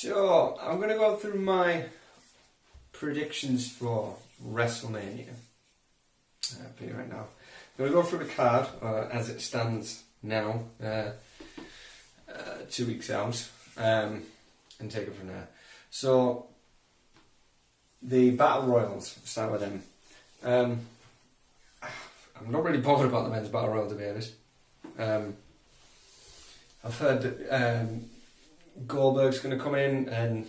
So, I'm going to go through my predictions for Wrestlemania. For you right now. I'm going to go through the card as it stands now, 2 weeks out, and take it from there. So, the Battle Royals, start with them. I'm not really bothered about the men's Battle Royal, to be honest. I've heard that Goldberg's going to come in and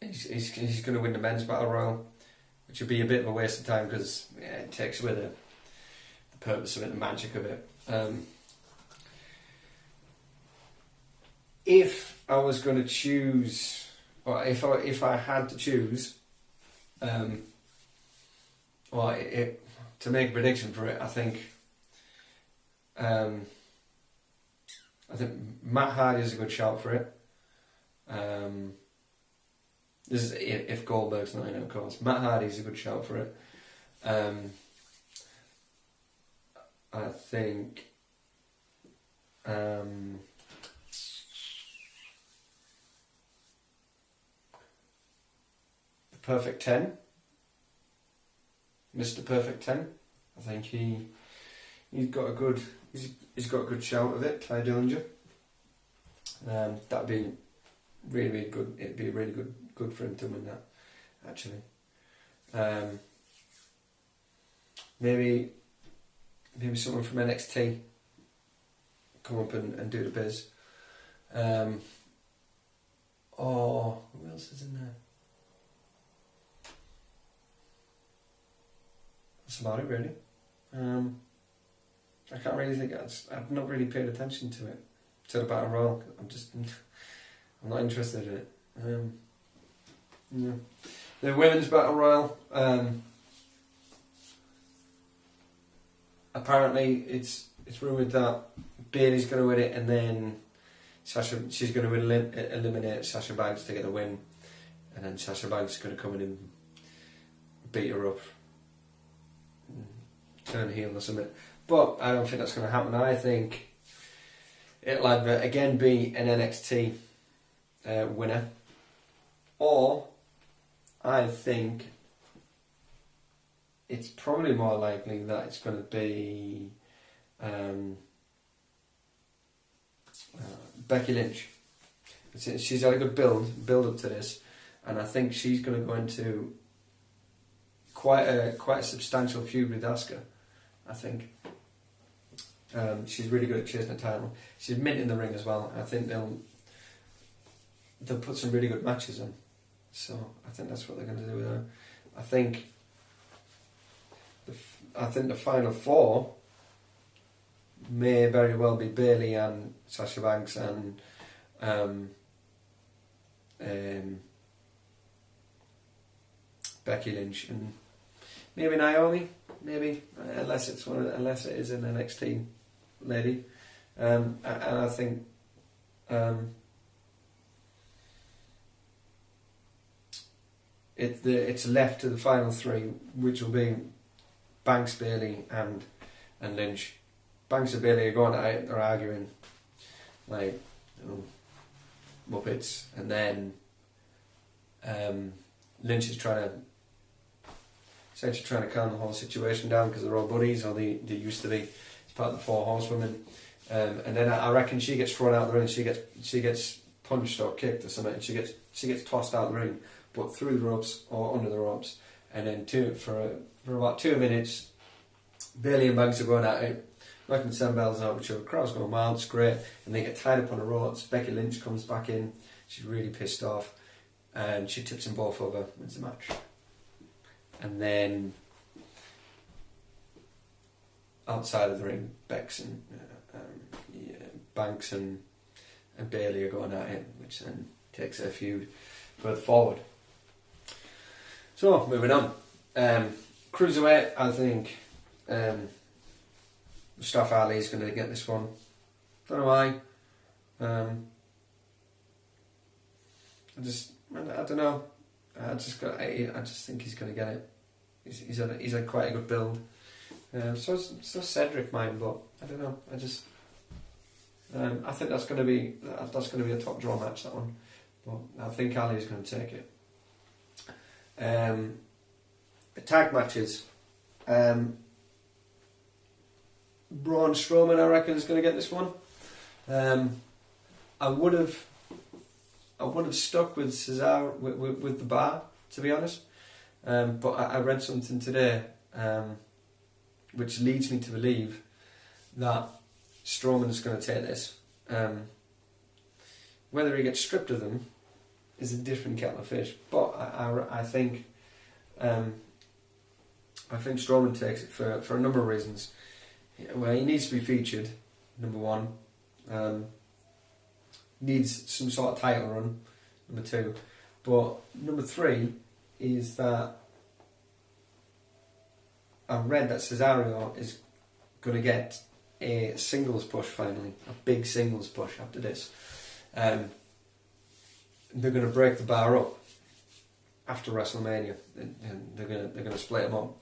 he's going to win the men's Battle Royal, which would be a bit of a waste of time because it takes away the purpose of it, the magic of it. If I was going to choose, or if I had to choose, to make a prediction for it, I think Matt Hardy is a good shout for it. This is if Goldberg's not in it, of course. Matt Hardy's a good shout for it. I think the Perfect 10, Mr. Perfect 10. I think he's got a good shout of it. Ty Dillinger. That'd be really good. It'd be really good for him to win that, actually. Maybe someone from NXT come up and do the biz. Or who else is in there? That's about it, really. I can't really think. I've not really paid attention to it, to the Battle Royal. I'm not interested in it. Yeah. The women's Battle Royal. Apparently, it's rumoured that Bayley's going to win it, and then she's going to eliminate Sasha Banks to get the win, and then Sasha Banks is going to come in and beat her up, turn heel or something. But I don't think that's going to happen. I think it'll either again be an NXT winner, or I think it's probably more likely that it's going to be Becky Lynch. She's had a good build up to this, and I think she's going to go into quite a substantial feud with Asuka. I think she's really good at chasing the title. She's mint in the ring as well. I think they'll put some really good matches on. So I think that's what they're going to do with her. I think the final four may very well be Bayley and Sasha Banks and Becky Lynch and maybe Naomi. Maybe unless it is an NXT lady, and I think it's left to the final three, which will be Banks, Bayley, and Lynch. Banks and Bayley are going at it, they're arguing like Muppets, and then Lynch is essentially trying to calm the whole situation down because they're all buddies, or they used to be. It's part of the Four Horsewomen, and then I reckon she gets thrown out of the ring. She gets punched or kicked or something. And she gets tossed out of the ring, but through the ropes or under the ropes, and then for about 2 minutes, Bayley and Banks are going at it, knocking some bells out, which the crowd's going wild. It's great, and they get tied up on the ropes. Becky Lynch comes back in. She's really pissed off, and she tips them both over, wins the match. And then outside of the ring, Banks and Bayley are going at it, which then takes their feud further forward. So moving on, Cruiserweight. I think Mustafa Ali is going to get this one. Don't know why. I don't know. I just think he's going to get it. He's had quite a good build. So Cedric mine, but I don't know. I think that's going to be a top draw match, that one. But I think Ali is going to take it. The tag matches. Braun Strowman, I reckon, is going to get this one. I would have stuck with Cesaro with the bar, to be honest. But I read something today, which leads me to believe that Strowman is going to take this. Whether he gets stripped of them is a different kettle of fish. But I think Strowman takes it for a number of reasons. Well, he needs to be featured, number one. Needs some sort of title run, number two. But number three is that I read that Cesaro is going to get a singles push finally, a big singles push after this. They're going to break the bar up after WrestleMania, and they're going to split them up.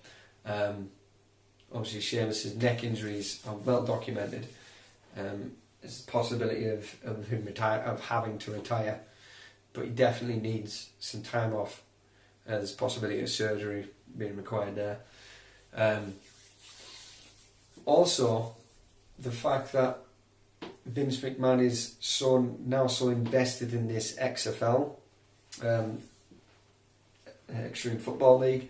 Obviously, Sheamus's neck injuries are well documented. There's a possibility of him having to retire, but he definitely needs some time off. There's a possibility of surgery being required there. Also, the fact that Vince McMahon is now so invested in this XFL, Extreme Football League,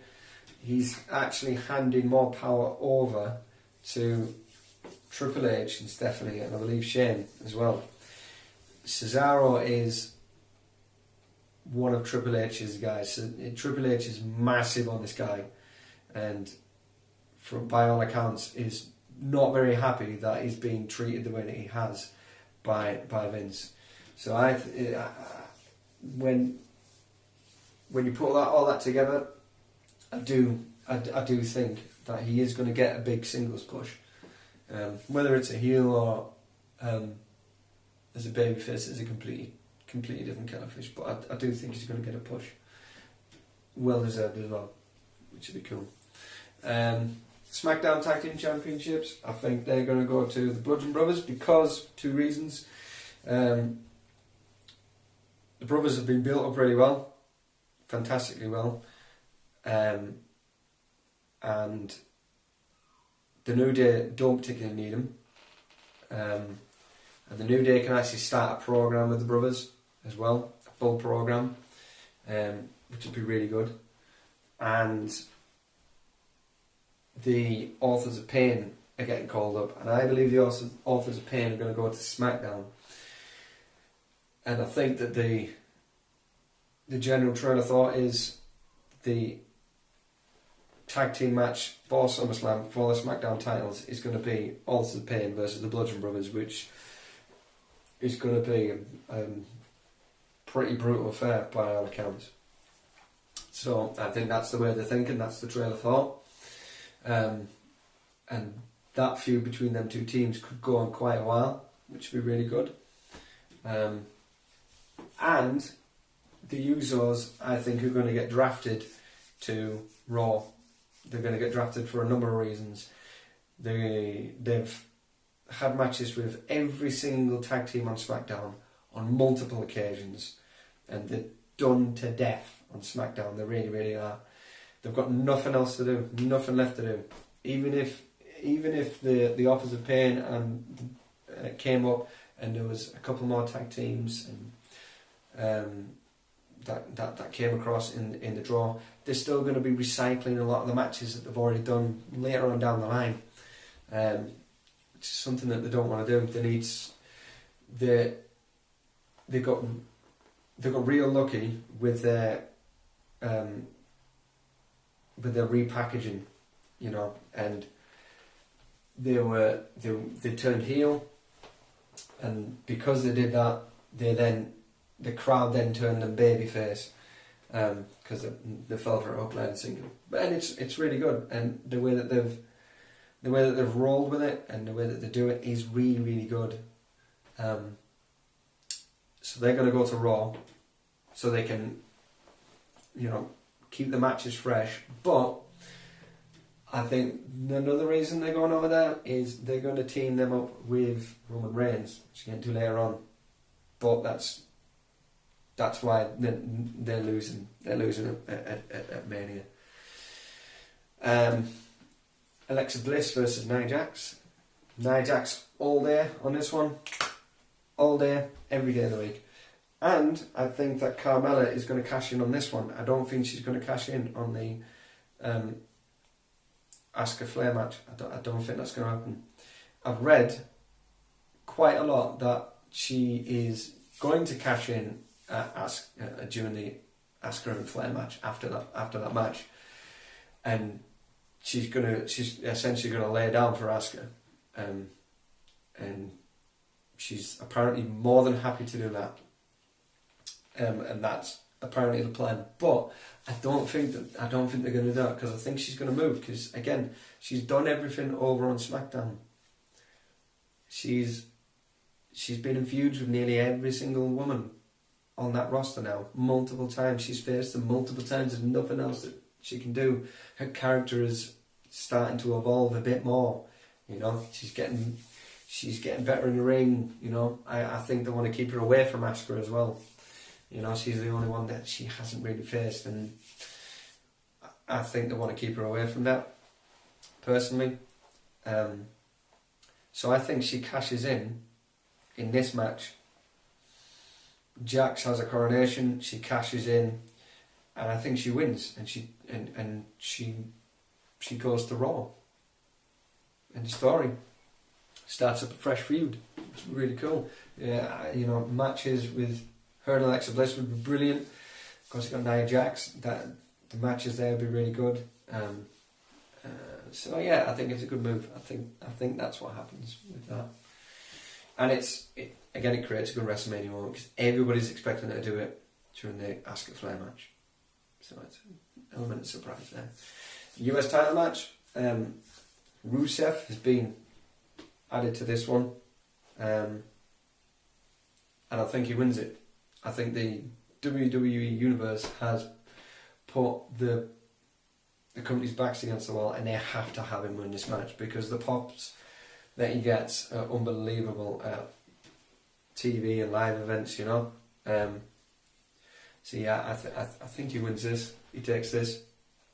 he's actually handing more power over to Triple H and Stephanie, and I believe Shane as well. Cesaro is one of Triple H's guys. So Triple H is massive on this guy, and by all accounts is not very happy that he's being treated the way that he has by Vince. So when you put all that together, I do think that he is going to get a big singles push. Whether it's a heel or as a babyface is a completely different kind of fish. But I do think he's going to get a push. Well deserved as well, which would be cool. SmackDown Tag Team Championships, I think they're going to go to the Bludgeon Brothers because two reasons. The Brothers have been built up really well, fantastically well, and the New Day don't particularly need them. And the New Day can actually start a program with the Brothers as well, a full program, which would be really good. And the Authors of Pain are getting called up, and I believe the Authors of Pain are going to go to SmackDown. And I think that the general train of thought is the tag team match for SummerSlam for the SmackDown titles is going to be Authors of Pain versus the Bludgeon Brothers, which is going to be a pretty brutal affair by all accounts. So I think that's the way they're thinking, that's the trail of thought. And that feud between them two teams could go on quite a while, which would be really good. And the Usos, I think, are going to get drafted to Raw. They're going to get drafted for a number of reasons. They've had matches with every single tag team on SmackDown on multiple occasions, and they're done to death on SmackDown. They really, really are. They've got nothing else to do, nothing left to do. Even if the Authors of Pain came up and there was a couple more tag teams and that came across in the draw, they're still going to be recycling a lot of the matches that they've already done later on down the line, which is something that they don't want to do. They got real lucky with their repackaging, you know, and they turned heel, and because they did that, the crowd then turned them babyface, because they fell for a hook, line and single. But it's really good, and the way that they've rolled with it and the way that they do it is really, really good. So they're going to go to Raw, so they can, you know, keep the matches fresh. But I think another reason they're going over there is they're going to team them up with Roman Reigns, which we'll get into later on. But that's why they're losing. They're losing at Mania. Alexa Bliss versus Nia Jax. Nia Jax all day on this one. All day, every day of the week. And I think that Carmella is going to cash in on this one. I don't think she's going to cash in on the Asuka Flair match. I don't think that's going to happen. I've read quite a lot that she is going to cash in during the Asuka and Flair match after that match, and she's essentially going to lay down for Asuka, and she's apparently more than happy to do that, and that's apparently the plan. But I don't think they're going to do that, because I think she's going to move, because again, she's done everything over on SmackDown. She's been in feuds with nearly every single woman on that roster now, multiple times. She's faced them multiple times. There's nothing else that she can do. Her character is starting to evolve a bit more. You know, she's getting better in the ring. You know, I think they want to keep her away from Asuka as well. You know, she's the only one that she hasn't really faced, and I think they want to keep her away from that, personally. So I think she cashes in this match. Jax has a coronation, she cashes in, and I think she wins, and she goes to Raw. And the story starts up a fresh feud. It's really cool. Yeah, you know, matches with her and Alexa Bliss would be brilliant. Of course, you've got Nia Jax. The matches there would be really good. So yeah, I think it's a good move. I think that's what happens with that. And it creates a good WrestleMania moment, because everybody's expecting her to do it during the Asuka Flair match. So it's an element of surprise there. US title match. Rusev has been added to this one. And I think he wins it. I think the WWE Universe has put the company's backs against the wall, and they have to have him win this match, because the pops that he gets are unbelievable at TV and live events, you know. So yeah, I think he wins this. He takes this.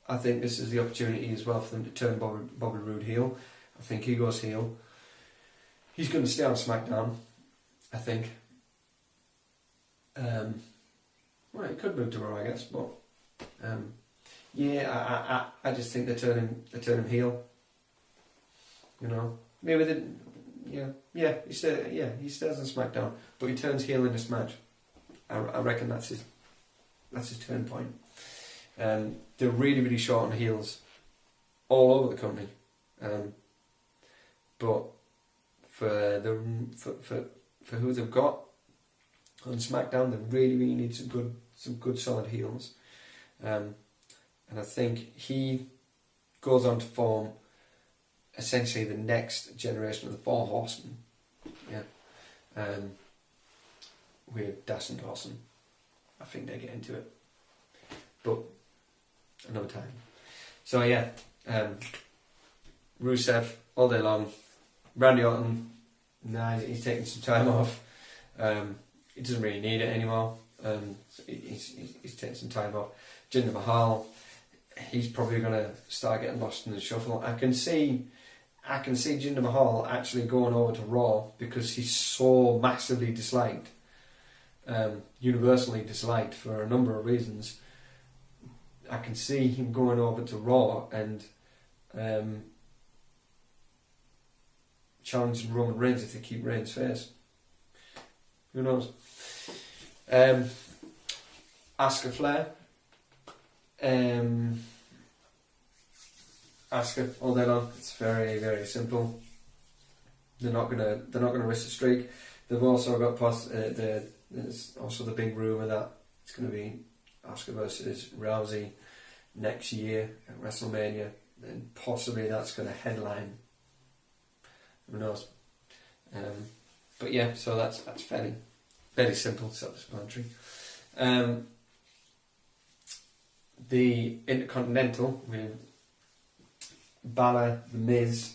I think this is the opportunity as well for them to turn Bobby Roode heel. I think he goes heel. He's going to stay on SmackDown, I think. Well, he could move to Raw, I guess, but yeah, I just think they turn him heel. You know, maybe they, he stays on SmackDown, but he turns heel in this match. I reckon that's his turn point. They're really, really short on heels all over the company, but for who they've got on SmackDown, they really, really need some good solid heels, and I think he goes on to form essentially the next generation of the Four Horsemen. Yeah, with Das and Dawson. I think they get into it, but another time. So yeah, Rusev all day long. Randy Orton, he's taking some time off. He doesn't really need it anymore. He's taking some time off. Jinder Mahal, he's probably going to start getting lost in the shuffle. I can see Jinder Mahal actually going over to Raw, because he's so massively disliked, universally disliked for a number of reasons. I can see him going over to Raw and challenging Roman Reigns if they keep Reigns face. Who knows? Asuka Flair. Asuka all day long. It's very, very simple. They're not gonna risk the streak. They've also got there's also the big rumour that it's going to be Asuka versus Rousey next year at WrestleMania, and possibly that's going to headline. Who knows? But yeah, so that's fairly simple, self-explanatory. The Intercontinental with Balor, The Miz,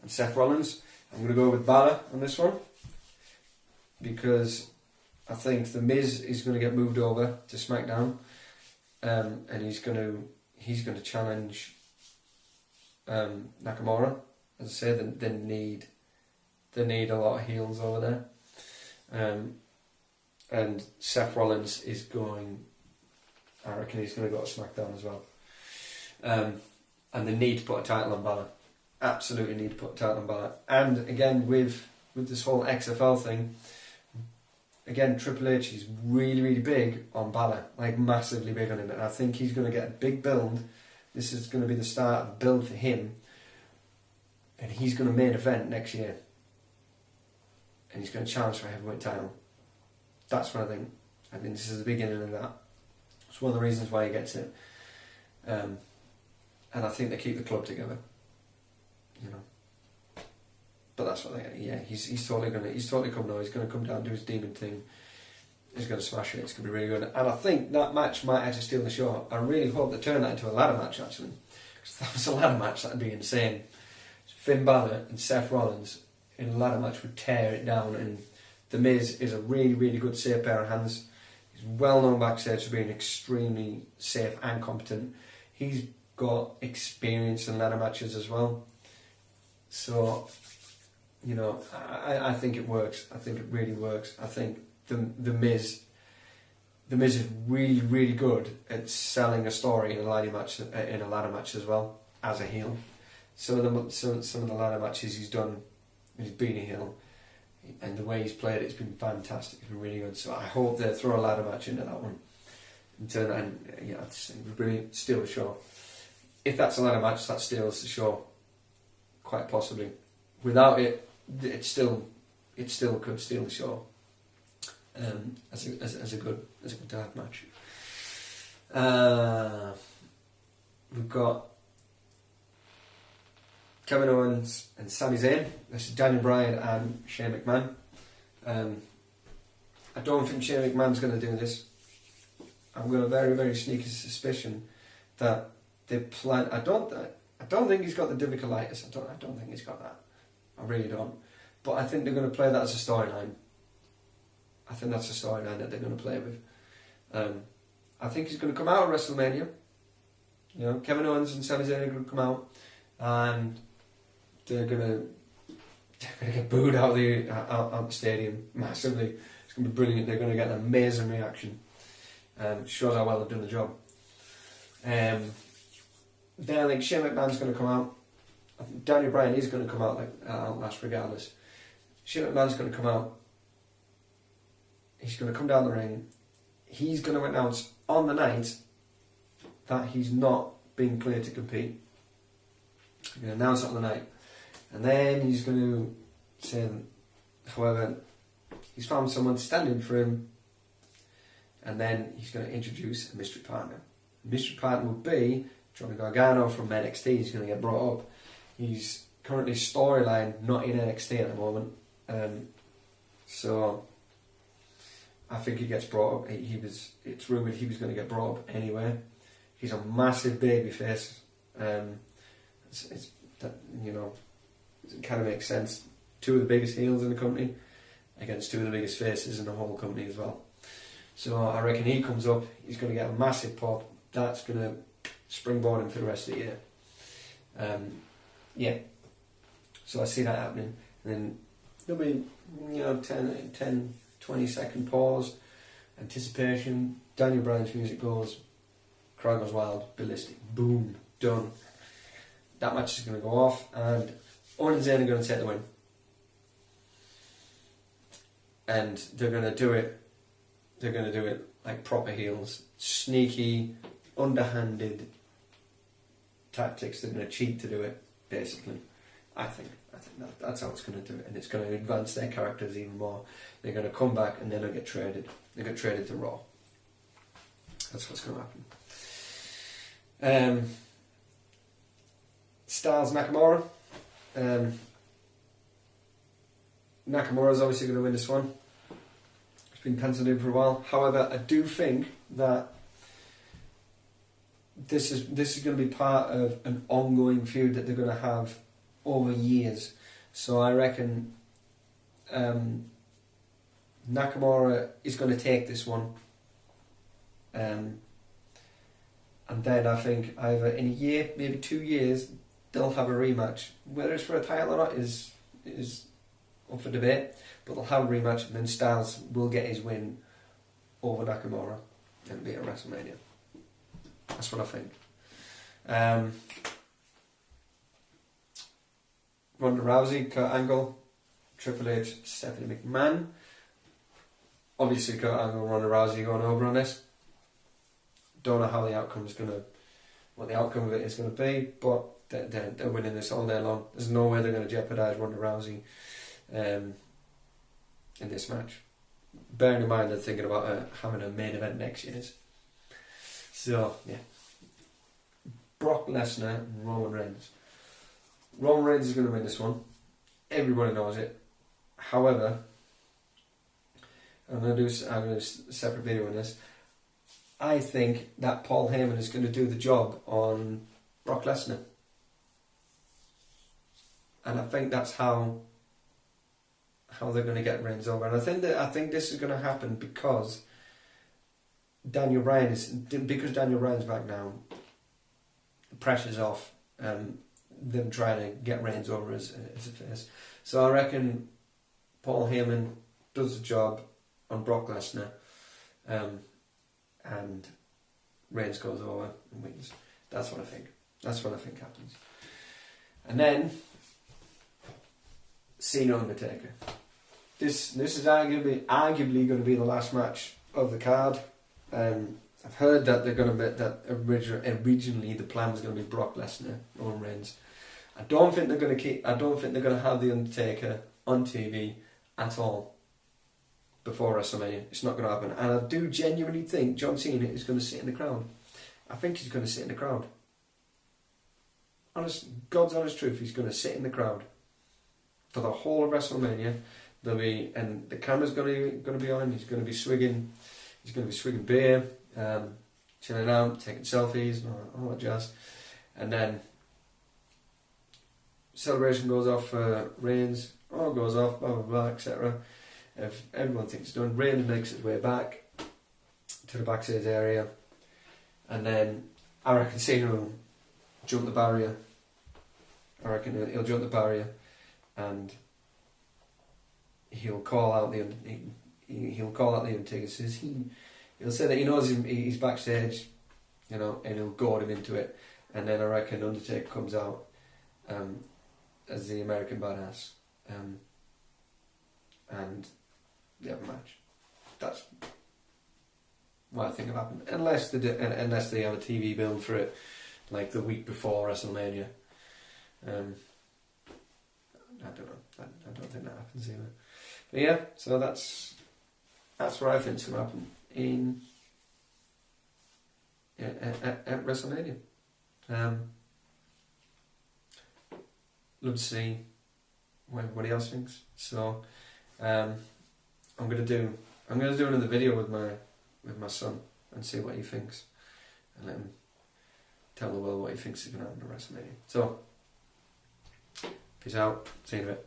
and Seth Rollins. I'm going to go with Balor on this one because I think The Miz is going to get moved over to SmackDown, and he's going to challenge Nakamura. As I said, they need a lot of heels over there, and Seth Rollins is going. I reckon he's going to go to SmackDown as well, and they need to put a title on Balor. Absolutely need to put a title on Balor. And again, with this whole XFL thing, again, Triple H is really, really big on Balor, like massively big on him, and I think he's going to get a big build. This is going to be the start of the build for him, and he's going to main event next year, and he's going to challenge for a heavyweight title. That's what I think. I think this is the beginning of that. It's one of the reasons why he gets it, and I think they keep the club together. You know, but that's what they. Yeah, he's totally coming now. He's going to come down, do his demon thing. He's going to smash it. It's going to be really good. And I think that match might actually steal the show. I really hope they turn that into a ladder match actually, because that was a ladder match that'd be insane. Finn Balor and Seth Rollins in a ladder match would tear it down. And The Miz is a really, really good safe pair of hands. He's well known backstage for being extremely safe and competent. He's got experience in ladder matches as well. So, you know, I think it works. I think it really works. I think the Miz is really, really good at selling a story in a ladder match as well as a heel. Some of the ladder matches he's done, he's been a heel, and the way he's played it's been fantastic. It's been really good. So I hope they throw a ladder match into that one and turn that. And yeah, it would really steal the show. If that's a ladder match, that steals the show. Quite possibly. Without it, it still could steal the show. As a good tag match. We've got Kevin Owens and Sami Zayn. This is Daniel Bryan and Shane McMahon. I don't think Shane McMahon's going to do this. I've got a very, very sneaky suspicion that they plan. I don't think he's got the diverticulitis. I don't think he's got that. I really don't. But I think they're going to play that as a storyline. I think that's a storyline that they're going to play with. I think he's going to come out at WrestleMania. You know, Kevin Owens and Sami Zayn are going to come out, and they're going to get booed out of the stadium massively. It's going to be brilliant. They're going to get an amazing reaction. Shows how well they've done the job. Then I think Shane McMahon's going to come out. I think Daniel Bryan is going to come out last regardless. Shane McMahon's going to come out. He's going to come down the ring. He's going to announce on the night that he's not being cleared to compete. He's going to announce it on the night. And then he's going to say, however, he's found someone standing for him. And then he's going to introduce a mystery partner. The mystery partner will be Johnny Gargano from NXT. He's going to get brought up. He's currently storyline not in NXT at the moment. So I think he gets brought up. It's rumoured he was going to get brought up anyway. He's a massive baby face. It's that, you know, it kind of makes sense. Two of the biggest heels in the company against two of the biggest faces in the whole company as well. So I reckon he comes up, he's going to get a massive pop. That's going to springboard him for the rest of the year. Yeah. So I see that happening. And then there'll be, 10, 20 second pause, anticipation, Daniel Bryan's music goes, crowd goes wild, ballistic, boom, done. That match is going to go off, and Owens and Zayn are going to take the win. And they're going to do it like proper heels, sneaky, underhanded tactics. They're going to cheat to do it, basically. I think that's how it's going to do it, and it's going to advance their characters even more. They're going to come back, and then they'll get traded. They get traded to Raw. That's what's going to happen. Styles Nakamura. Nakamura's obviously going to win this one. It's been penciled in for a while. However, I do think that this is going to be part of an ongoing feud that they're going to have over years. So I reckon Nakamura is going to take this one, and then I think either in a year, maybe 2 years, they'll have a rematch. Whether it's for a title or not is up for debate, but they'll have a rematch, and then Styles will get his win over Nakamura and be at WrestleMania. That's what I think. Ronda Rousey, Kurt Angle, Triple H, Stephanie McMahon. Obviously, Kurt Angle and Ronda Rousey going over on this. Don't know how the outcome is what the outcome of it is going to be, but they're winning this all day long. There's no way they're going to jeopardise Ronda Rousey in this match. Bearing in mind they're thinking about having a main event next year. So, yeah. Brock Lesnar and Roman Reigns. Roman Reigns is going to win this one. Everybody knows it. However, I'm going to do a separate video on this. I think that Paul Heyman is going to do the job on Brock Lesnar. And I think that's how they're going to get Reigns over. And I think this is going to happen because Daniel Bryan's back now. The pressure's off. Them trying to get Reigns over as a face. So I reckon Paul Heyman does the job on Brock Lesnar, and Reigns goes over and wins. That's what I think. That's what I think happens. And then Cena Undertaker. This is arguably going to be the last match of the card. I've heard that they're going to be originally the plan was going to be Brock Lesnar, Roman Reigns. I don't think they're going to have the Undertaker on TV at all before WrestleMania. It's not going to happen. And I do genuinely think John Cena is going to sit in the crowd. I think he's going to sit in the crowd. God's honest truth, he's going to sit in the crowd for the whole of WrestleMania. And the camera's going to be on. He's going to be swigging. He's going to be swigging beer, chilling out, taking selfies, and all that jazz. And then celebration goes off for Reigns. All goes off, blah blah blah, etc. If everyone thinks it's done, Reigns makes his way back to the backstage area, and then I reckon Cena will jump the barrier. I reckon he'll jump the barrier, and he'll call out the Undertaker. He'll say that he knows he's backstage, and he'll goad him into it. And then I reckon Undertaker comes out as the American Badass, and they have a match. That's what I think will happen, unless they have a TV build for it, like the week before WrestleMania. I don't know. I don't think that happens either. But yeah, so that's what I think is going to happen at WrestleMania. Love to see what everybody else thinks. So I'm gonna do another video with my son and see what he thinks, and let him tell the world what he thinks is going to happen at WrestleMania. So peace out. See you in a bit.